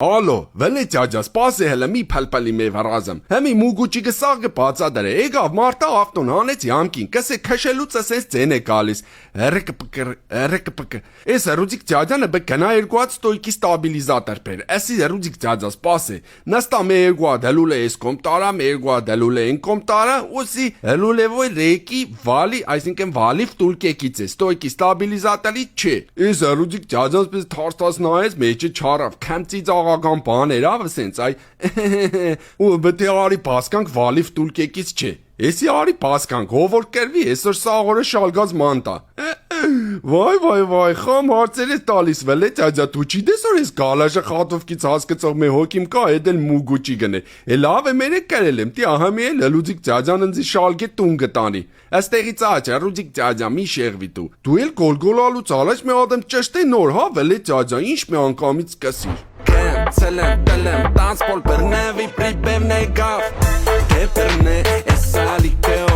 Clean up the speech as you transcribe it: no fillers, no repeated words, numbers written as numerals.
Ալո, վելի ջաջա, սպասի հələ մի փəlփելի մեվ հրազեմ։ Հեմի մուգուճիկը սաղը բացադրե։ Եկավ մարտա ավտոն հանեց յամկին։ Կսե քշելուց ասես ձեն է գալիս։ Հերկպկ։ Էս ռուդիկ ջաջանը բկնա երկուած ստոյկի ստաբիլիզատոր բեր։ Էսի ռուդիկ ջաջա, սպասի։ Նստա մի երկու դելուլ է էս կոմտարա, մի երկու դելուլ է են կոմտարա, ուսի հելուլ է ոյ ռեկի վալի, այսինքն վալի ֆտուլկեկից է, ստոյկի ստաբիլիզատորի չէ։ Էս ռուդիկ ջաջանց պես թարստած նայեց, մեջը չարավ, քամծից աղական բաներ, ավը սենց այ ու բտե արի բասկանք վալի ֆտուլկեկից չէ։ Էսի արի բասկանք, հովոր կրվի, այսօր սաղորը շալգած մանտա։ Վայ, խամ հարցեր է տալիս վել է ջաջա դու չի դես որ ես գալաժը խատովքից հասկացող մի հոգիմ կա էդել մուգուճի գնե։ Լավ է մերը կրել եմ, տի ահամի է լուդիկ ջաջան ընձի շալգե տուն գտանի։ Աստեղից աճ, ռուդիկ ջաջա մի շեղվի դու։ Դու էլ գոլգոլալուց ալաց մի ադեմ ճշտե նոր, հա վել է ջաջա, ինչ մի անգամից կսիր։ Celem, tanzpol per nevi, pripevne gav. Che per ne è sali che